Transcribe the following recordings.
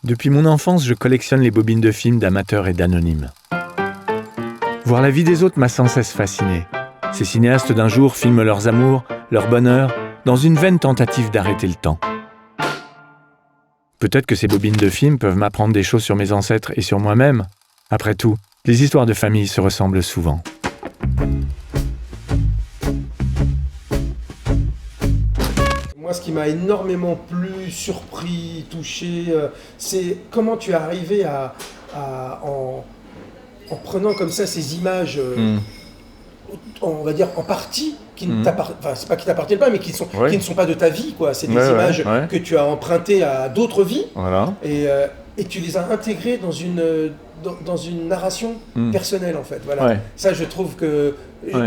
Depuis mon enfance, je collectionne les bobines de films d'amateurs et d'anonymes. Voir la vie des autres m'a sans cesse fasciné. Ces cinéastes d'un jour filment leurs amours, leur bonheur, dans une vaine tentative d'arrêter le temps. Peut-être que ces bobines de films peuvent m'apprendre des choses sur mes ancêtres et sur moi-même. Après tout, les histoires de famille se ressemblent souvent. Moi, ce qui m'a énormément plu, surpris, touché, c'est comment tu es arrivé en prenant comme ça ces images, on va dire en partie, qui ne c'est pas qui t'appartiennent pas, mais qui ne sont pas de ta vie, quoi. C'est des images que tu as empruntées à d'autres vies, et tu les as intégrées dans une narration personnelle, en fait. Voilà. Ouais. Ça, je trouve que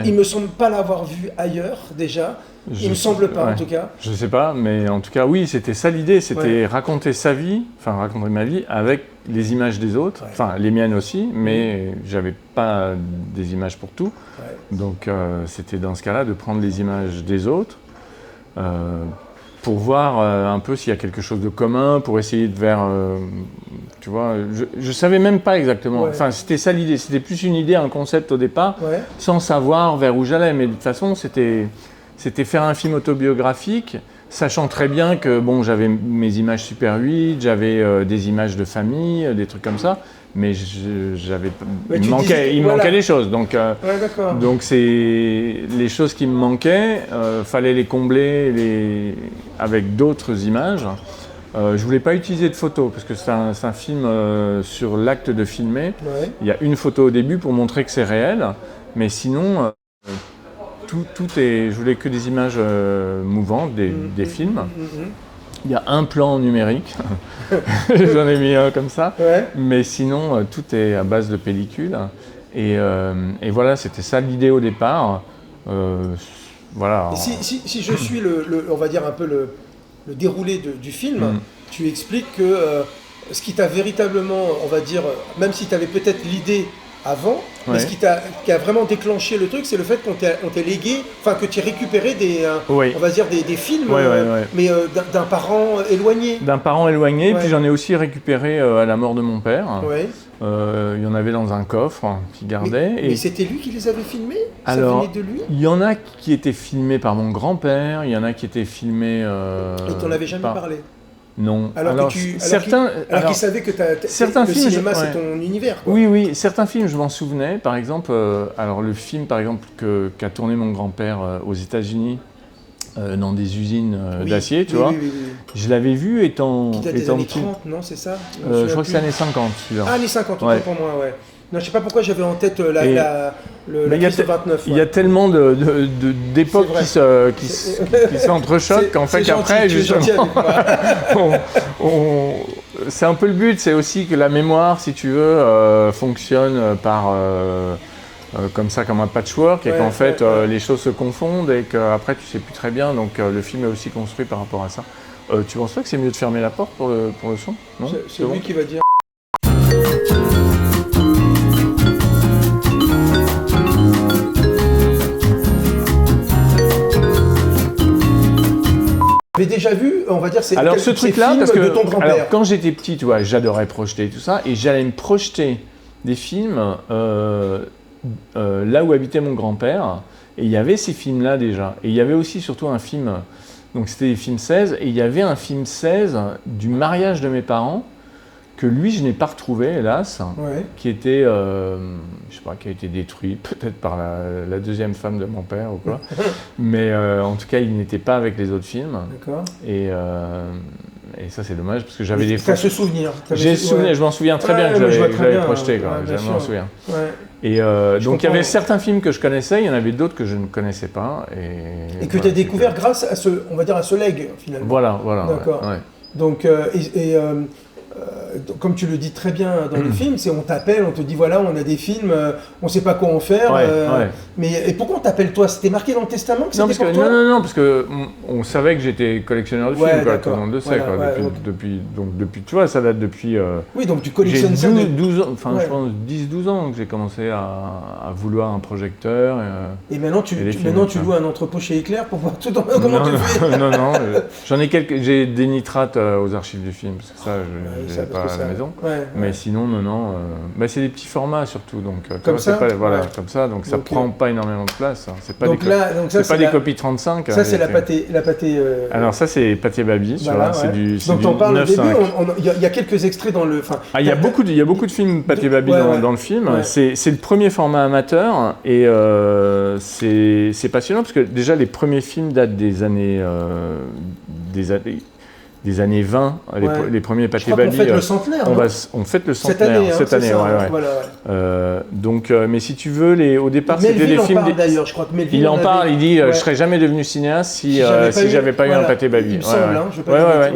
il me semble pas l'avoir vu ailleurs déjà. Il me semble pas, en tout cas. Je sais pas, mais en tout cas, oui, c'était ça l'idée, c'était raconter sa vie, enfin raconter ma vie avec les images des autres, enfin les miennes aussi, mais j'avais pas des images pour tout. Donc c'était dans ce cas-là de prendre les images des autres pour voir un peu s'il y a quelque chose de commun, pour essayer de faire, tu vois, je savais même pas exactement, enfin c'était ça l'idée, c'était plus une idée, un concept au départ, sans savoir vers où j'allais, mais de toute façon c'était faire un film autobiographique, sachant très bien que bon, j'avais mes images Super 8, j'avais des images de famille, des trucs comme ça, mais il me manquait des choses. Donc c'est les choses qui me manquaient, fallait les combler avec d'autres images. Je voulais pas utiliser de photos parce que c'est un film sur l'acte de filmer. Il y a une photo au début pour montrer que c'est réel, mais sinon tout est. Je voulais que des images mouvantes, des films. Il y a un plan numérique, j'en ai mis un comme ça, mais sinon tout est à base de pellicule. Et voilà, c'était ça l'idée au départ. Voilà. Si je suis on va dire un peu le déroulé du film, tu expliques que ce qui t'a véritablement, on va dire, même si tu avais peut-être l'idée avant, mais ce qui a vraiment déclenché le truc, c'est le fait qu'on t'ait légué, enfin que tu aies récupéré on va dire des films, mais d'un parent éloigné. D'un parent éloigné, puis j'en ai aussi récupéré à la mort de mon père. Il y en avait dans un coffre qu'il gardait. Mais c'était lui qui les avait filmés ? Alors, ça venait de lui ? Il y en a qui étaient filmés par mon grand-père, il y en a qui étaient filmés... Et tu n'en avais jamais parlé ? Non. Alors qu'il savait que le cinéma c'est ton univers, quoi. Oui, certains films je m'en souvenais. Par exemple, alors le film par exemple qu'a tourné mon grand-père aux États-Unis dans des usines d'acier, tu vois. Je l'avais vu étant des années 30, non, c'est ça ? Je crois que c'est années 50, celui-là. Ah, années 50, autant pour moi, Non, je sais pas pourquoi j'avais en tête la crise de 29. Il y a tellement d'époques qui s'entrechoquent qu'en fait qu'après, justement, c'est un peu le but, c'est aussi que la mémoire, si tu veux, fonctionne par comme ça, comme un patchwork, et qu'en fait les choses se confondent et qu'après tu sais plus très bien. Donc le film est aussi construit par rapport à ça. Tu penses pas que c'est mieux de fermer la porte pour le son ? Non ? C'est lui qui va dire. J'avais déjà vu, on va dire, ces films de ton grand-père. Quand j'étais petit, tu vois, j'adorais projeter tout ça, et j'allais me projeter des films là où habitait mon grand-père, et il y avait ces films-là déjà. Et il y avait aussi surtout un film, donc c'était des films 16, et il y avait un film 16 du mariage de mes parents, que lui, je n'ai pas retrouvé, hélas, qui était, je sais pas, qui a été détruit, peut-être par la deuxième femme de mon père ou quoi. Mais en tout cas, il n'était pas avec les autres films. D'accord. Et ça, c'est dommage, parce que j'avais des fois... Tu as ce souvenir. Je m'en souviens très bien que je l'avais projeté, quoi. Je m'en souviens. Et donc, il y avait certains films que je connaissais, il y en avait d'autres que je ne connaissais pas. Et que tu as découvert grâce à ce legs, finalement. Voilà. D'accord. Donc, comme tu le dis très bien dans le film, c'est on t'appelle, on te dit voilà, on a des films, on ne sait pas quoi en faire. Mais et pourquoi on t'appelle toi ? C'était marqué dans le testament que c'était pour toi ? Non, parce que on savait que j'étais collectionneur de films, quoi, tout le monde le sait. Depuis, tu vois, ça date depuis... oui, donc tu collectionnes ça 12 ans, enfin je pense 10-12 ans que j'ai commencé à vouloir un projecteur. Et maintenant tu loues un entrepôt chez Éclair pour voir tout comment tu fais. Non, j'en ai j'ai des nitrates aux archives du film, parce que ça, la maison. Mais ouais. sinon, non. C'est des petits formats surtout. Donc, comme ça voilà, comme ça. Donc, ça prend pas énormément de place. Hein. C'est pas des copies 35. Ça, c'est la pâté. Alors, ça, c'est Pâté Baby. Voilà, c'est du donc, on parle au début. 9-5. Il y a quelques extraits dans le. Il y a beaucoup de films Pâté Baby dans le film. Ouais. C'est le premier format amateur et c'est passionnant parce que déjà, les premiers films datent des années 20, les premiers Pâté Baby. On fête le centenaire. On fête le centenaire cette année. Voilà. Donc, mais si tu veux, au départ, c'était des films. D'ailleurs, je crois que Melville. Il en parle. Il dit, je serais jamais devenu cinéaste si j'avais pas eu un Pâté Baby. Il me semble.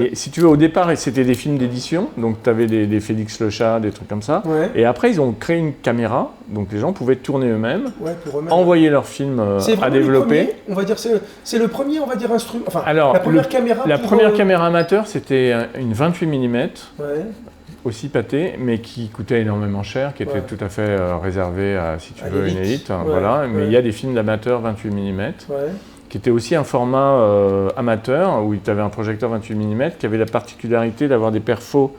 Et si tu veux, au départ, c'était des films d'édition. Donc, tu avais des Félix Le Chat, des trucs comme ça. Ouais. Et après, ils ont créé une caméra. Donc, les gens pouvaient tourner eux-mêmes, envoyer leurs films à développer. On va dire, c'est le premier, on va dire, instrument. Enfin, alors, la première caméra amateur, c'était une 28 mm, aussi pâtée, mais qui coûtait énormément cher, qui était tout à fait réservée à, si tu veux, une élite. Voilà. Mais il y a des films d'amateurs 28 mm, qui était aussi un format amateur, où tu avais un projecteur 28 mm, qui avait la particularité d'avoir des perfos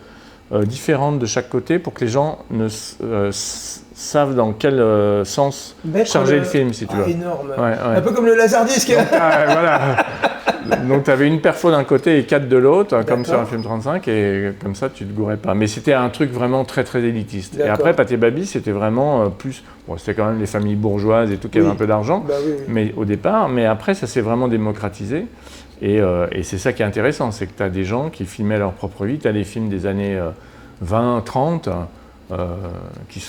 différentes de chaque côté, pour que les gens ne savent dans quel sens charger le film, si tu veux. Énorme. Un peu comme le Laserdisc. Voilà. Donc tu avais une perfo d'un côté et 4 de l'autre, comme sur un film 35, et comme ça tu te gourais pas. Mais c'était un truc vraiment très très élitiste. Et après Pâté Baby, c'était vraiment plus... Bon, c'était quand même les familles bourgeoises et tout qui avaient un peu d'argent, mais au départ. Mais après, ça s'est vraiment démocratisé. Et c'est ça qui est intéressant, c'est que tu as des gens qui filmaient leur propre vie. Tu as des films des années 20, 30... ils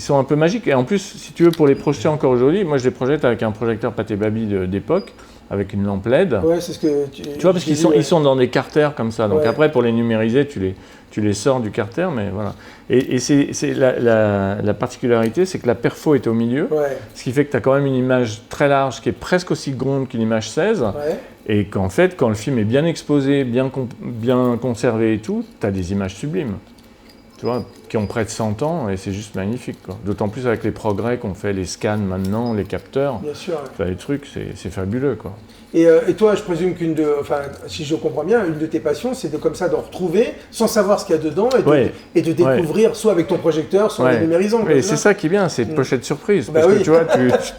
sont un peu magiques. Et en plus, si tu veux, pour les projeter encore aujourd'hui, moi je les projette avec un projecteur Pâté Baby d'époque, avec une lampe LED. Ouais, c'est ce que tu vois, parce qu'ils sont dans des carters comme ça. Donc après, pour les numériser, tu les sors du carter, mais voilà. Et c'est la particularité, c'est que la perfo est au milieu, ce qui fait que tu as quand même une image très large qui est presque aussi grande qu'une image 16. Et qu'en fait, quand le film est bien exposé, bien conservé et tout, tu as des images sublimes. Tu vois, qui ont près de 100 ans, et c'est juste magnifique, quoi. D'autant plus avec les progrès qu'on fait, les scans maintenant, les capteurs. Bien sûr. Les trucs, c'est fabuleux, quoi. Et toi, je présume si je comprends bien, une de tes passions, c'est comme ça de retrouver, sans savoir ce qu'il y a dedans, et de découvrir, soit avec ton projecteur, soit en numérisant. Et c'est ça qui est bien, c'est une pochette surprise. Parce que tu vois,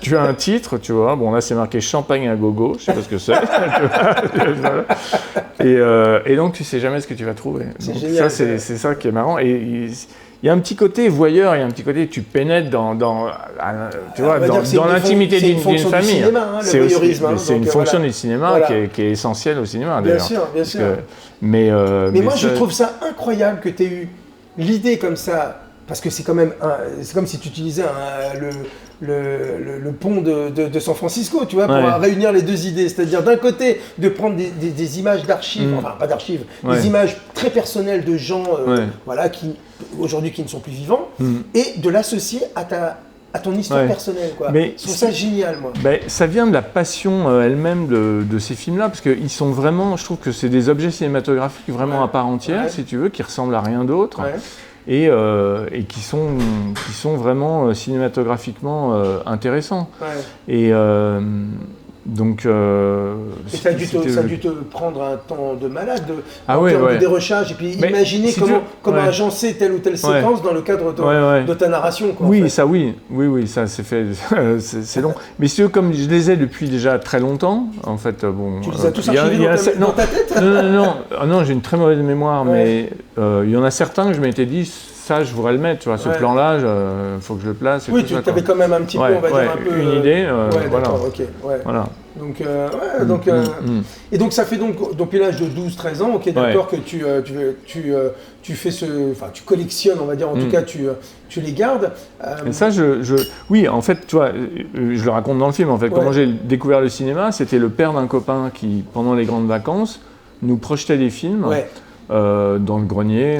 tu as un titre, tu vois, bon là c'est marqué Champagne à gogo, je sais pas ce que c'est. Et donc tu sais jamais ce que tu vas trouver. C'est génial. C'est ça qui est marrant. Et il y a un petit côté voyeur, il y a un petit côté tu pénètres dans l'intimité d'une famille. C'est une fonction du cinéma qui est essentielle au cinéma, d'ailleurs. Bien sûr. Mais moi, je trouve ça incroyable que tu aies eu l'idée comme ça, parce que c'est quand même c'est comme si tu utilisais le pont de San Francisco, tu vois, pour réunir les deux idées. C'est-à-dire d'un côté de prendre des images d'archives, enfin pas d'archives, des images très personnelles de gens qui aujourd'hui qui ne sont plus vivants, et de l'associer à ton histoire personnelle, quoi. Je trouve ça génial, moi. Ça vient de la passion elle-même de ces films-là, parce qu'ils sont vraiment, je trouve que c'est des objets cinématographiques vraiment à part entière, si tu veux, qui ressemblent à rien d'autre. Et qui sont vraiment cinématographiquement intéressants. Et donc... ça a dû te prendre un temps de malade, en termes de recherche, et puis imaginer comment agencer telle ou telle séquence dans le cadre de ta narration. Quoi, oui, ça c'est fait, c'est long. Mais comme je les ai depuis déjà très longtemps, en fait, bon... Tu les as tous archivés dans ta tête? Non, j'ai une très mauvaise mémoire, mais il y en a certains que je m'étais dit, ça, je voudrais le mettre, tu vois, ce plan-là, il faut que je le place. Oui, tu avais quand même un petit peu, on va dire, un peu... une idée, voilà. Voilà. Donc, et donc ça fait donc depuis l'âge de 12-13 ans, d'accord, que tu fais tu collectionnes, on va dire, en tout cas, tu les gardes. Et ça, oui, en fait, tu vois, je le raconte dans le film, en fait, comment j'ai découvert le cinéma, c'était le père d'un copain qui, pendant les grandes vacances, nous projetait des films. Dans le grenier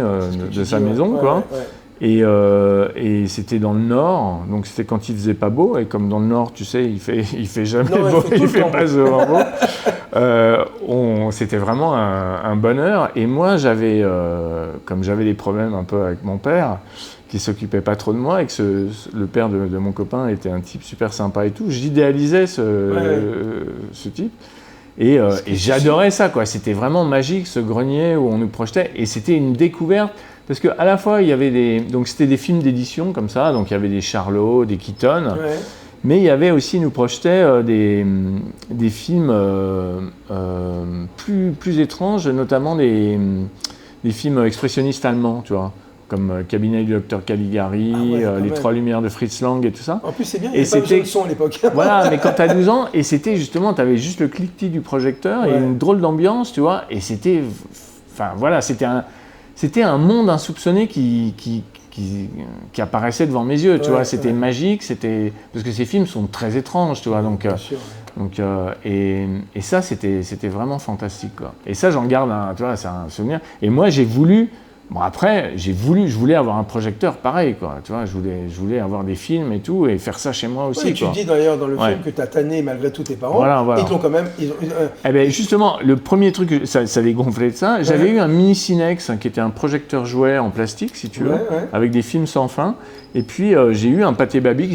de sa maison, quoi. Et c'était dans le nord, donc c'était quand il faisait pas beau, et comme dans le nord, tu sais, il fait jamais beau, il fait pas souvent beau. C'était vraiment un bonheur. Et moi, comme j'avais des problèmes un peu avec mon père, qui s'occupait pas trop de moi, et que le père de mon copain était un type super sympa et tout, j'idéalisais ce type. Et j'adorais ça, quoi. C'était vraiment magique, ce grenier où on nous projetait. Et c'était une découverte parce qu'à la fois, il y avait donc c'était des films d'édition comme ça, donc il y avait des Charlot, des Keaton, mais il y avait aussi, ils nous projetaient des films plus étranges, notamment des films expressionnistes allemands, tu vois. Comme Cabinet du Docteur Caligari, Les Trois Lumières de Fritz Lang et tout ça. En plus, c'est bien, il n'y avait pas besoin de son à l'époque. Voilà, mais quand tu as 12 ans, et c'était justement, tu avais juste le cliquetis du projecteur et une drôle d'ambiance, tu vois, et c'était... Enfin, voilà, c'était un monde insoupçonné qui apparaissait devant mes yeux, tu vois, c'était magique, parce que ces films sont très étranges, tu vois, donc et ça, c'était vraiment fantastique, quoi. Et ça, j'en garde, tu vois, c'est un souvenir. Et moi, j'ai voulu... Bon, après, je voulais avoir un projecteur pareil, quoi. Tu vois, je voulais avoir des films et tout, et faire ça chez moi aussi. Oui, tu dis d'ailleurs dans le film que tu as tanné malgré tout tes parents. Voilà. Ils t'ont quand même. Eh bien, justement, le premier truc, ça les gonflait de ça. J'avais eu un mini Cinex, qui était un projecteur jouet en plastique, si tu veux, avec des films sans fin. Et puis, j'ai eu un pâté baby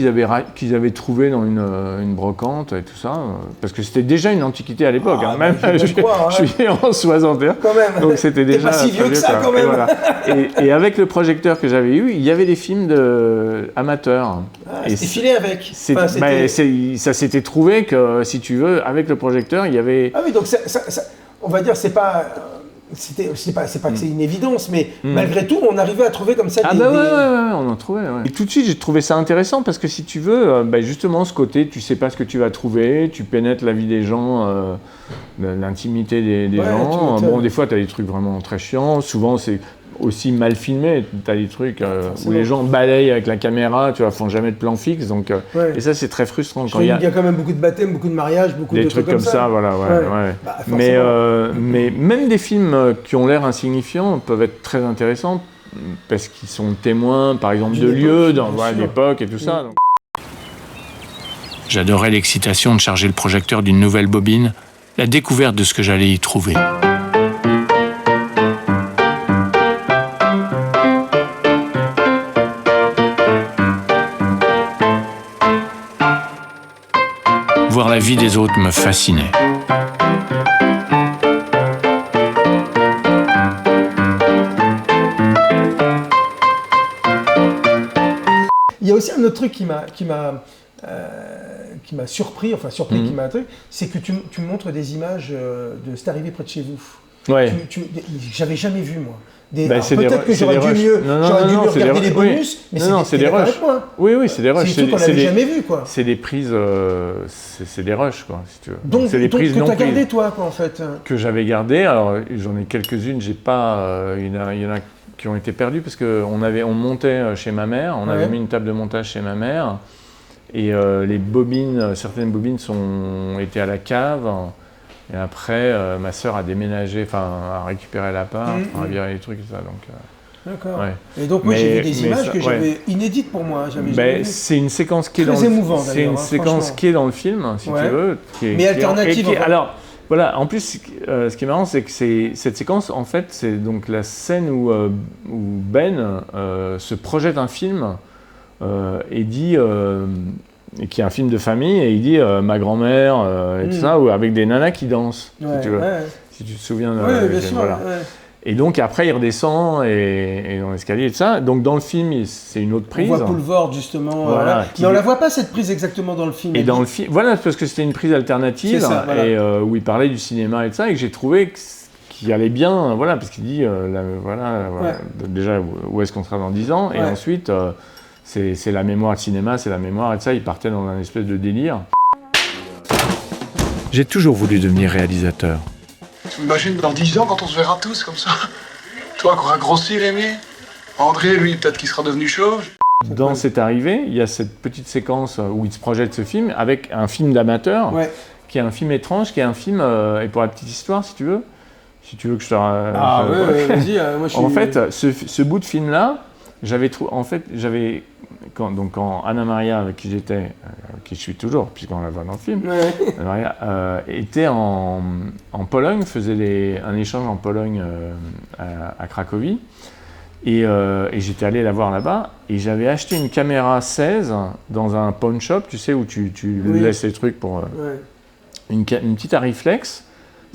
qu'ils avaient trouvé dans une brocante et tout ça, parce que c'était déjà une antiquité à l'époque. Même, je suis en 61. Quand même. Donc, c'était déjà. T'es pas si vieux que ça, quand même. Et avec le projecteur que j'avais eu, il y avait des films amateurs. C'était filé avec. Ça s'était trouvé que, si tu veux, avec le projecteur, il y avait... Ah oui, donc on va dire, c'est pas que c'est une évidence, mais malgré tout, on arrivait à trouver comme ça ouais, on en trouvait. Ouais. Et tout de suite, j'ai trouvé ça intéressant parce que si tu veux, justement, ce côté, tu sais pas ce que tu vas trouver, tu pénètres la vie des gens, l'intimité des gens. Bon, des fois, tu as des trucs vraiment très chiants. Souvent, c'est aussi mal filmé. Tu as des trucs où les gens balayent avec la caméra, tu vois, font jamais de plan fixe. Donc, et ça, c'est très frustrant. Il y a quand même beaucoup de baptêmes, beaucoup de mariages, beaucoup de trucs comme ça. Voilà, Bah, mais même des films qui ont l'air insignifiants peuvent être très intéressants parce qu'ils sont témoins, par exemple, de lieux, d'époque et tout ça. Donc. J'adorais l'excitation de charger le projecteur d'une nouvelle bobine, la découverte de ce que j'allais y trouver. Voir la vie des autres me fascinait. Il y a aussi un autre truc qui m'a surpris, qui m'a truc, c'est que tu me montres des images de C'est arrivé près de chez vous. Ouais. J'avais jamais vu, moi. Peut-être que j'aurais dû mieux regarder les bonus, mais c'est des rushs. Oui, c'est des rushs. C'est des trucs qu'on n'avait jamais vu, quoi. C'est des prises, c'est des rushs, quoi, si tu veux. Donc c'est des prises que tu as gardé, toi, quoi, en fait. Que j'avais gardé. Alors, j'en ai quelques-unes, j'ai pas... Il y en a qui ont été perdues parce qu'on montait chez ma mère, on avait mis une table de montage chez ma mère, et les bobines, certaines bobines étaient à la cave. Et après, ma sœur a déménagé, a récupéré l'appart, a viré les trucs et ça. D'accord. Ouais. Et donc moi j'ai vu des images que j'avais inédites pour moi. C'est une séquence qui est très émouvant, c'est une séquence qui est dans le film, si tu veux. Mais alternative. Alors voilà, en plus, ce qui est marrant, c'est que cette séquence, en fait, c'est donc la scène où Ben se projette un film et dit. Et qui est un film de famille, et il dit ma grand-mère, et tout ça, avec des nanas qui dansent, si tu veux. Si tu te souviens. Bien sûr. Voilà. Et donc après, il redescend et dans l'escalier et tout ça. Donc dans le film, c'est une autre prise. On voit Poulvord, justement. Voilà. Mais on la voit pas, cette prise, exactement dans le film. Et dans le film, voilà, parce que c'était une prise alternative, ça, voilà. Et où il parlait du cinéma et de ça, et que j'ai trouvé qu'il allait bien, voilà, parce qu'il dit, déjà, où est-ce qu'on sera dans 10 ans, et ensuite... C'est la mémoire de cinéma, c'est la mémoire et de ça, il partait dans un espèce de délire. J'ai toujours voulu devenir réalisateur. Tu m'imagines dans 10 ans quand on se verra tous comme ça? Toi qui auras grossi, Rémi? André, lui, peut-être qu'il sera devenu chauve. Dans cette arrivée, il y a cette petite séquence où il se projette ce film avec un film d'amateur, qui est un film étrange, qui est un film, et pour la petite histoire, si tu veux que je te... vas-y, moi je suis... En fait, ce bout de film-là, quand Anna Maria, avec qui j'étais, qui je suis toujours, puisqu'on la voit dans le film, Anna Maria était en Pologne, faisait un échange en Pologne à Cracovie, et j'étais allé la voir là-bas, et j'avais acheté une caméra 16 dans un pawn shop, tu sais, où tu laisses les trucs pour... une petite Arriflex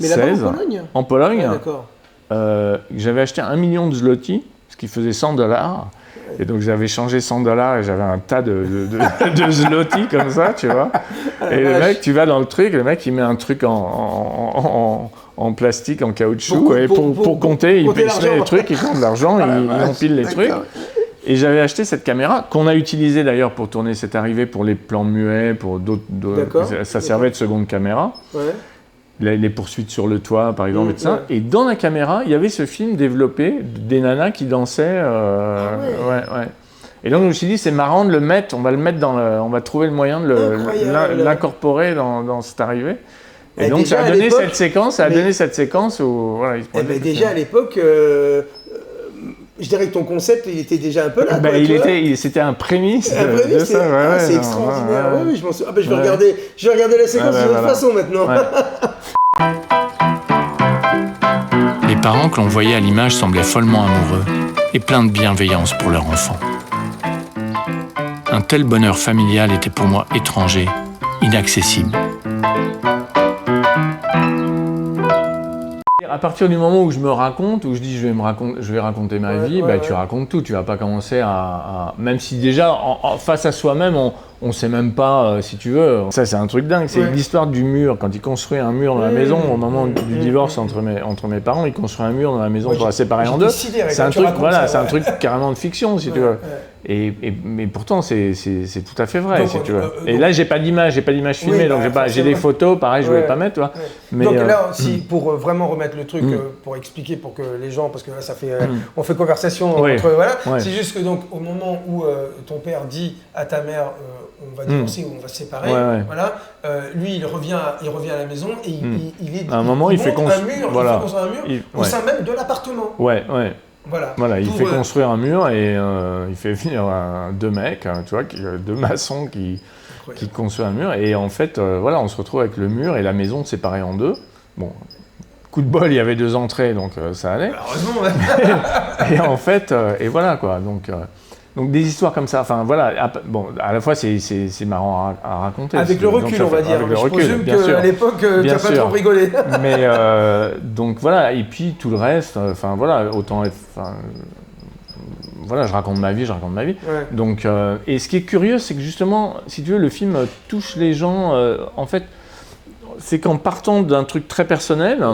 16. Mais là-bas en Pologne? En Pologne. D'accord. J'avais acheté 1 million de zloty, ce qui faisait $100. Et donc j'avais changé $100 et j'avais un tas de zloty comme ça, tu vois. Et le mec, tu vas dans le truc, le mec il met un truc en plastique, en caoutchouc, pour compter, il met les trucs, il compte l'argent, il empile les trucs. Et j'avais acheté cette caméra, qu'on a utilisée d'ailleurs pour tourner cette arrivée, pour les plans muets, pour d'autres. Ça servait de seconde caméra. Ouais. Les poursuites sur le toit, par exemple, et tout ça. Et dans la caméra, il y avait ce film développé des nanas qui dansaient. Et donc, je me suis dit, c'est marrant de le mettre, on va le mettre on va trouver le moyen de l'incorporer dans cette arrivée. Et donc, ça a donné cette séquence où. Voilà, déjà à l'époque. Je dirais que ton concept, il était déjà un peu là. C'était un prémisse de ça. C'est extraordinaire. Ouais, je m'en souviens. Je vais regarder la séquence de toute façon maintenant. Ouais. Les parents que l'on voyait à l'image semblaient follement amoureux et pleins de bienveillance pour leur enfant. Un tel bonheur familial était pour moi étranger, inaccessible. À partir du moment où je me raconte, où je dis je vais raconter ma vie, tu racontes tout. Tu vas pas commencer à même si déjà face à soi-même on sait même pas si tu veux. Ça c'est un truc dingue. C'est l'histoire du mur. Quand il construit un mur dans la maison au moment du divorce entre mes parents, il construit un mur dans la maison pour la séparer en deux. C'est un truc c'est un truc carrément de fiction si tu veux. Mais pourtant c'est tout à fait vrai si tu veux. Et là j'ai pas d'image filmée donc j'ai des photos pareil je voulais pas mettre toi. Mais donc là pour vraiment remettre le truc pour expliquer pour que les gens parce que là ça fait on fait conversation entre c'est juste que donc au moment où ton père dit à ta mère on va divorcer ou on va se séparer lui il revient à la maison et il est à un moment il fait construire un mur au sein même de l'appartement. Voilà, il fait construire un mur et il fait venir deux mecs, tu vois, deux maçons qui construisent un mur. Et en fait, on se retrouve avec le mur et la maison séparée en deux. Bon, coup de bol, il y avait 2 entrées, donc ça allait. Heureusement, et en fait, et voilà quoi. Donc des histoires comme ça, enfin voilà, bon, à la fois c'est marrant à raconter. Avec le recul, on va dire. Je présume qu'à l'époque, tu n'as pas trop rigolé. Mais donc voilà, et puis tout le reste, enfin voilà, autant être. Voilà, je raconte ma vie. Donc, et ce qui est curieux, c'est que justement, si tu veux, le film touche les gens, en fait, c'est qu'en partant d'un truc très personnel.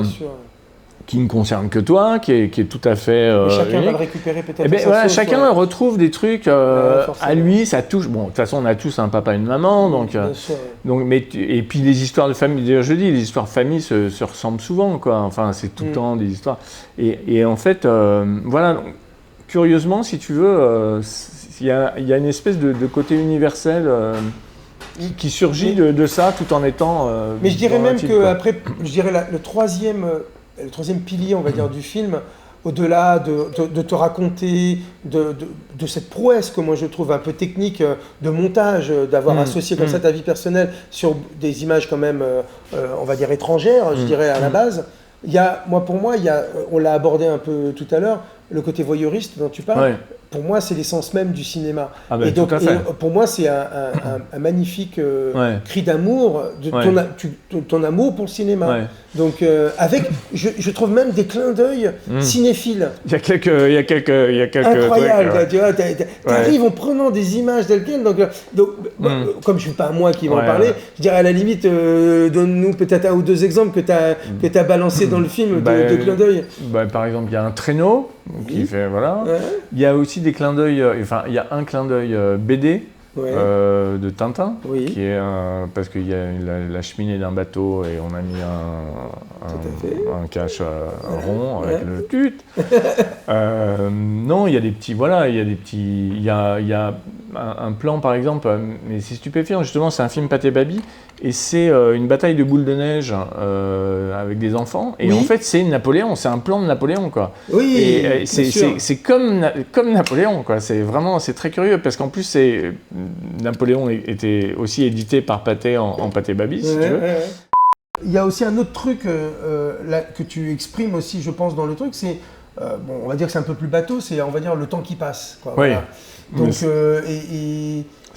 Qui ne concerne que toi, qui est tout à fait chacun va le récupérer peut-être. Chacun retrouve des trucs à lui, ça touche. Bon, de toute façon, on a tous un papa et une maman, et puis les histoires de famille. D'ailleurs, je dis, les histoires de famille se ressemblent souvent, quoi. Enfin, c'est tout le temps des histoires. Et en fait, voilà. Curieusement, si tu veux, il y a une espèce de côté universel. Qui surgit de ça, tout en étant. Mais je dirais même que après, je dirais le troisième pilier, on va dire, du film, au-delà de te raconter de cette prouesse que moi je trouve un peu technique de montage, d'avoir associé comme ça ta vie personnelle sur des images quand même, on va dire étrangères, je dirais à la base. Pour moi, on l'a abordé un peu tout à l'heure, le côté voyeuriste dont tu parles. Ouais. Pour moi, c'est l'essence même du cinéma. Et donc, pour moi, c'est un magnifique cri d'amour, ton amour pour le cinéma. Ouais. Donc, je trouve même des clins d'œil cinéphiles. Il y a quelques incroyables. Trucs, tu vois, t'arrives en prenant des images telles quelles. Donc, comme je ne suis pas moi qui vais en parler, je dirais à la limite, donne-nous peut-être 1 ou 2 exemples que t'as balancé dans le film de clins d'œil. Par exemple, il y a un traîneau qui fait Il y a aussi des clins d'œil. Il y a un clin d'œil BD. De Tintin, qui est parce qu'il y a la cheminée d'un bateau et on a mis un cache rond avec le tut. Non, il y a des petits, il y a un plan par exemple, mais c'est stupéfiant justement, c'est un film Pathé Baby et c'est une bataille de boules de neige avec des enfants et en fait c'est Napoléon, c'est un plan de Napoléon quoi. Oui. Et c'est comme Napoléon quoi, c'est très curieux parce qu'en plus Napoléon était aussi édité par Pathé en Pathé Baby, si tu veux. Il y a aussi un autre truc là, que tu exprimes aussi, je pense, dans le truc, c'est, on va dire que c'est un peu plus bateau, c'est, on va dire, le temps qui passe. Quoi, oui. Voilà. Donc,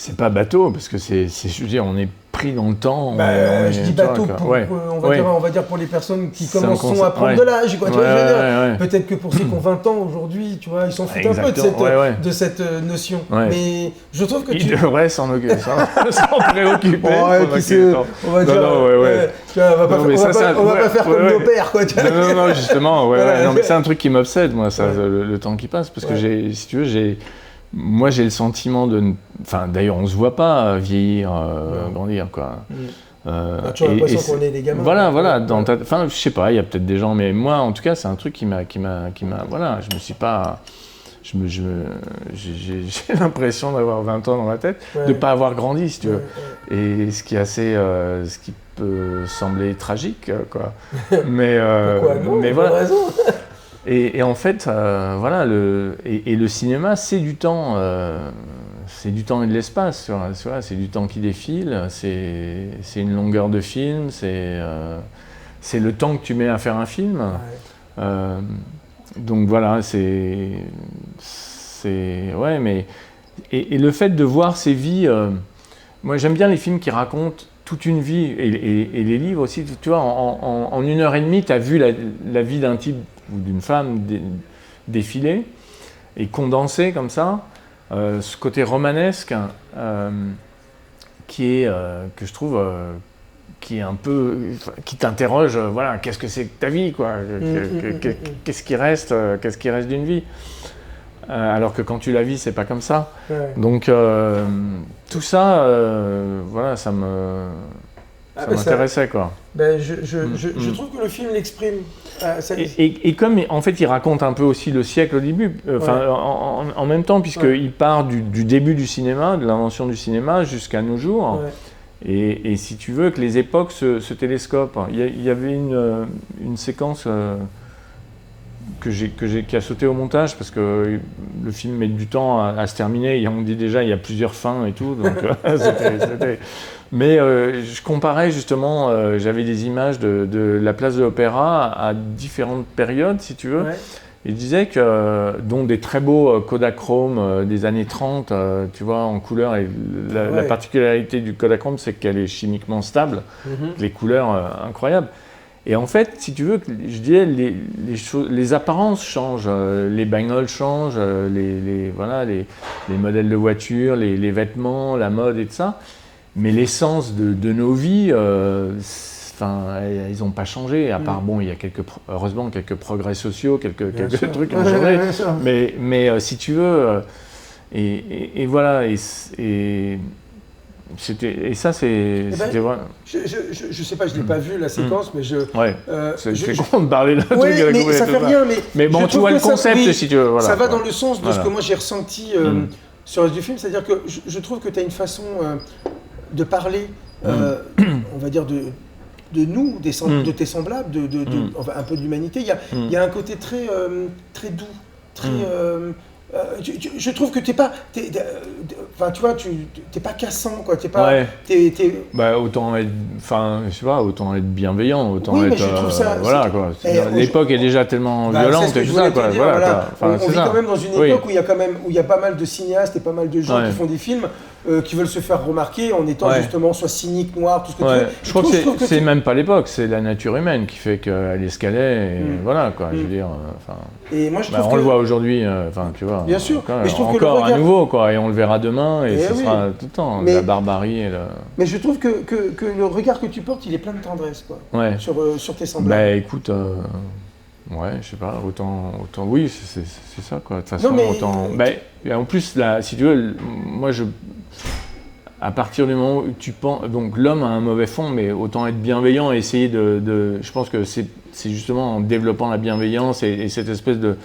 C'est pas bateau, parce que je veux dire, on est pris dans le temps. Je dis bateau pour, on va dire pour les personnes qui commencent à prendre de l'âge, quoi. Tu vois, peut-être que pour ceux qui ont 20 ans aujourd'hui, tu vois, ils s'en foutent un peu de cette notion. Mais je trouve que ils devraient s'en préoccuper. On va dire, on va pas faire comme nos pères, quoi. Non, justement, non, mais c'est un truc qui m'obsède, moi, ça, le temps qui passe, parce que si tu veux, moi, j'ai le sentiment de... Enfin, d'ailleurs, on ne se voit pas vieillir, grandir, quoi. Tu as l'impression qu'on est des gamins. Voilà. Enfin, je sais pas, il y a peut-être des gens, mais moi, en tout cas, c'est un truc qui m'a... Voilà, je me suis pas... J'ai l'impression d'avoir 20 ans dans la tête, de ne pas avoir grandi, si tu veux. Et ce qui est assez... ce qui peut sembler tragique, quoi. Mais, pourquoi non, mais voilà. Raison. Et en fait, voilà, le cinéma, c'est du temps, et de l'espace, c'est du temps qui défile, c'est une longueur de film, c'est le temps que tu mets à faire un film. Donc voilà, ouais, mais et le fait de voir ces vies, moi j'aime bien les films qui racontent toute une vie, et les livres aussi, tu vois, en 1h30, tu as vu la vie d'un type ou d'une femme défiler et condensée comme ça, ce côté romanesque qui est, que je trouve, qui est un peu, qui t'interroge, voilà, qu'est-ce que c'est que ta vie, quoi, qu'est-ce qui reste d'une vie, alors que quand tu la vis, c'est pas comme ça. Donc tout ça, voilà, ça m'intéressait, quoi. Je trouve que le film l'exprime. Et comme en fait il raconte un peu aussi le siècle au début, en même temps, puisqu'il part du début du cinéma, de l'invention du cinéma jusqu'à nos jours, et si tu veux que les époques se télescopent. Il y avait une séquence qui a sauté au montage, parce que le film met du temps à se terminer, et on dit déjà il y a plusieurs fins et tout, donc c'était... Mais je comparais justement, j'avais des images de la place de l'Opéra à différentes périodes, si tu veux, et je disais que, dont des très beaux Kodachrome des années 30, tu vois, en couleur, et la particularité du Kodachrome, c'est qu'elle est chimiquement stable, les couleurs incroyables. Et en fait, si tu veux, je disais, les apparences changent, les bagnoles changent, les modèles de voitures, les vêtements, la mode et tout ça. Mais l'essence de nos vies, ils n'ont pas changé, à part, bon, il y a heureusement quelques progrès sociaux, quelques trucs qui ont changé. Mais si tu veux, et voilà, et ça, c'était vrai. Je sais pas, je l'ai pas vu la séquence, mais c'est con de parler d'un truc. Mais ça fait rien. Mais bon, tu vois le concept, si tu veux. Voilà, ça va dans le sens de ce que moi j'ai ressenti sur le reste du film, c'est-à-dire que je trouve que tu as une façon de parler, on va dire de nous, de tes semblables, enfin, un peu de l'humanité. Il y a un côté très doux, très. Je trouve que t'es pas cassant, quoi. T'es pas. Autant être, je sais pas, autant être bienveillant, autant être. Mais je trouve ça, voilà, quoi. L'époque est déjà tellement violente et tout ça, quoi. Voilà, on vit quand même dans une époque où il y a pas mal de cinéastes et pas mal de gens qui font des films qui veulent se faire remarquer en étant justement soit cynique, noir, tout ce que tu veux. Je crois que c'est même pas l'époque, c'est la nature humaine qui fait qu'elle escalait, et voilà, quoi. Je veux dire, et moi je trouve on le voit aujourd'hui, tu vois. Bien sûr, mais je trouve encore à nouveau, quoi, et on le verra demain, et ce sera tout le temps, la barbarie. Mais je trouve que le regard que tu portes, il est plein de tendresse, quoi, sur tes semblables. Écoute, je sais pas, autant oui, c'est ça, quoi. De toute façon, autant. En plus, là, si tu veux, moi, à partir du moment où tu penses, donc l'homme a un mauvais fond, mais autant être bienveillant et essayer je pense que c'est justement en développant la bienveillance et cette espèce de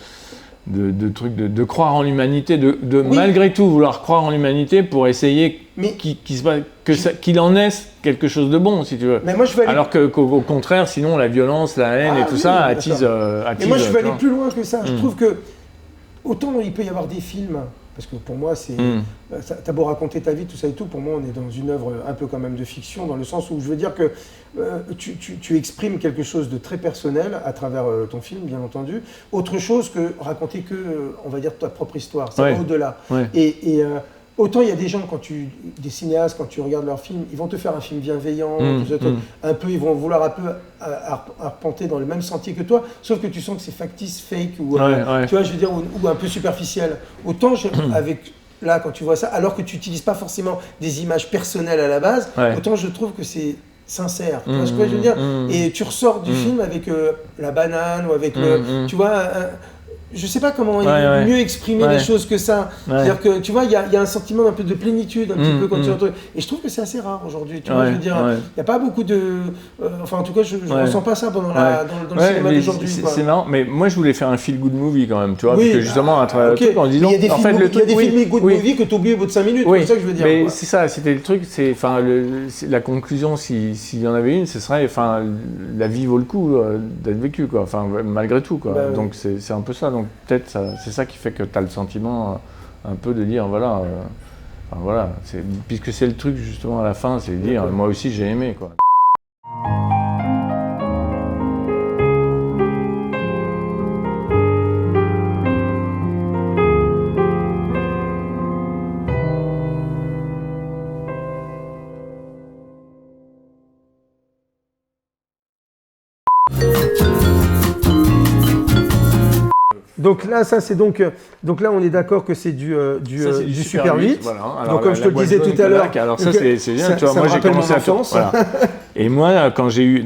truc de croire en l'humanité, malgré tout vouloir croire en l'humanité pour essayer qu'il en est quelque chose de bon, si tu veux. Mais moi, alors qu'au contraire, sinon la violence, la haine et tout ça attise. Mais moi, je vais aller plus loin que ça. Je trouve que autant il peut y avoir des films. Parce que pour moi, t'as beau raconter ta vie, tout ça et tout, pour moi, on est dans une œuvre un peu quand même de fiction, dans le sens où je veux dire que tu exprimes quelque chose de très personnel à travers ton film, bien entendu. Autre chose que raconter on va dire, ta propre histoire, ça va au-delà. Ouais. Et autant il y a des gens, des cinéastes, quand tu regardes leurs films, ils vont te faire un film bienveillant, un peu, ils vont vouloir un peu arpenter dans le même sentier que toi, sauf que tu sens que c'est factice, fake, ou tu vois, je veux dire, ou un peu superficiel. Autant là, quand tu vois ça, alors que tu n'utilises pas forcément des images personnelles à la base, autant je trouve que c'est sincère. Tu vois ce que je veux dire? Et tu ressors du film avec la banane, ou avec tu vois, je sais pas comment mieux exprimer les choses que ça. C'est-à-dire que tu vois, il y a un sentiment d'un peu de plénitude, un petit peu quand tu retrouves. Et je trouve que c'est assez rare aujourd'hui. Tu vois, je veux dire, il n'y a pas beaucoup de. Enfin, en tout cas, je ne ressens pas ça dans le cinéma d'aujourd'hui. C'est marrant, mais moi je voulais faire un feel good movie quand même, tu vois, parce que justement, à travers le truc, en disant. Il y a des films good movie que tu oublies au bout de 5 minutes, c'est ça que je veux dire. Mais c'est ça, c'était le truc, la conclusion, s'il y en avait une, ce serait, la vie vaut le coup d'être vécue, quoi, malgré tout, quoi. Donc c'est un peu ça. Donc peut-être c'est ça qui fait que tu as le sentiment un peu de dire voilà, puisque c'est le truc justement à la fin, c'est de dire moi aussi j'ai aimé, quoi. Donc là, là, on est d'accord que c'est du Super 8. Voilà. Alors, donc comme je te le disais tout à l'heure. Alors ça c'est bien, tu vois, moi j'ai commencé à voilà. Et moi quand j'ai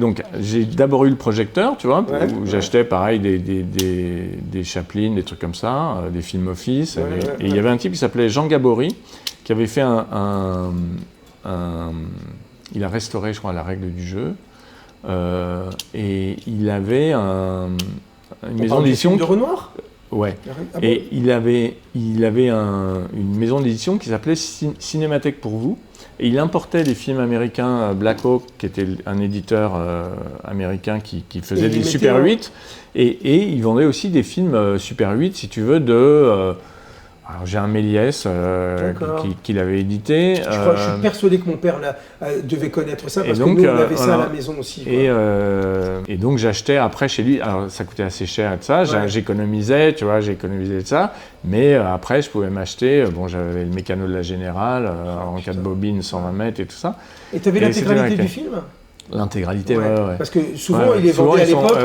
d'abord eu le projecteur, tu vois, où j'achetais pareil des Chaplin, des trucs comme ça, des films Office. Et il y avait un type qui s'appelait Jean Gabory, qui avait fait il a restauré, je crois, La règle du jeu. Et il avait une maison d'édition de Renoir. Ouais. Et il avait une maison d'édition qui s'appelait Cinémathèque pour vous. Et il importait des films américains, Black Hawk, qui était un éditeur américain qui faisait des Super 8. Et il vendait aussi des films Super 8, si tu veux, alors j'ai un Méliès qui l'avait édité. Je suis persuadé que mon père devait connaître ça, parce que nous, on avait ça à la maison aussi. Et donc j'achetais après chez lui, alors ça coûtait assez cher et tout ça, j'économisais, tu vois, de ça, mais après je pouvais m'acheter, j'avais le mécano de la Générale, en 4 bobines, 120 mètres et tout ça. Et tu avais l'intégralité du film ? L'intégralité, Parce que souvent, il est vendu à l'époque,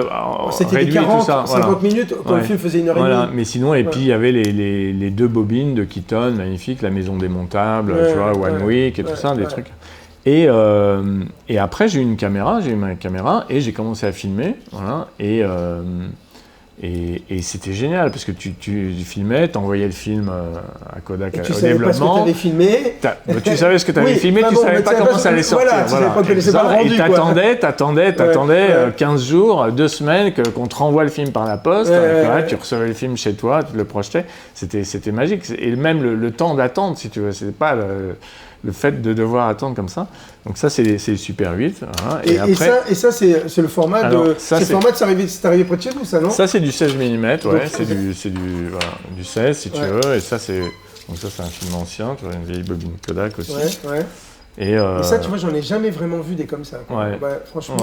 c'était des 40, 50 minutes, quand le film faisait 1h30. Mais sinon, et puis il y avait les 2 bobines de Keaton, magnifiques, La Maison démontable, tu vois, One Week et tout ça, des trucs. Et après, j'ai eu ma caméra, et j'ai commencé à filmer, voilà, et c'était génial, parce que tu filmais, t'envoyais le film à Kodak au développement. Tu savais pas ce que tu avais filmé. Tu savais ce que tu avais filmé, tu savais pas comment ça allait sortir. Tu savais pas que tu pas le rendu. Et t'attendais 15 jours, 2 semaines, qu'on te renvoie le film par la poste. Tu recevais le film chez toi, tu le projetais. C'était magique. Et même le temps d'attente, si tu veux, c'était pas le fait de devoir attendre comme ça. Donc ça, c'est le Super 8. Hein. Et ça, c'est le format de... C'est arrivé près de chez vous, ça, non? Ça, c'est du 16 mm, c'est du 16, si tu veux. Et ça, c'est un film ancien, tu vois, une vieille bobine Kodak aussi. Et ça, tu vois, j'en ai jamais vraiment vu des comme ça. Franchement.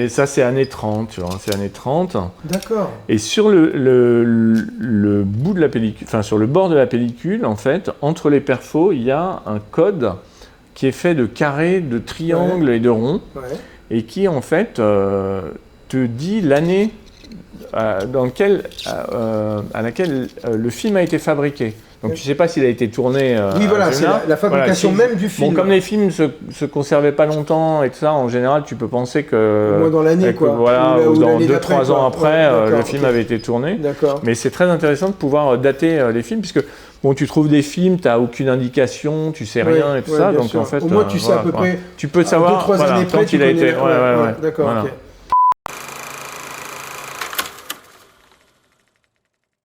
Ça, c'est années 30, tu vois, c'est années 30. D'accord. Et sur le bout de la pellicule, sur le bord de la pellicule, en fait, entre les perfos, il y a un code qui est fait de carrés, de triangles et de ronds, et qui, en fait, te dit l'année à laquelle le film a été fabriqué. Donc tu ne sais pas s'il a été tourné. Oui, voilà, c'est la fabrication même du film. Bon, comme les films se conservaient pas longtemps et tout ça, en général, tu peux penser que. Au moins dans l'année, quoi. Voilà, ou dans 2-3 ans après, le film avait été tourné. D'accord. Mais c'est très intéressant de pouvoir dater les films, puisque tu trouves des films, tu n'as aucune indication, tu sais rien et tout ça. Donc en fait, au moins tu sais à peu près. Tu peux savoir 2-3 années près, quand il a été. D'accord.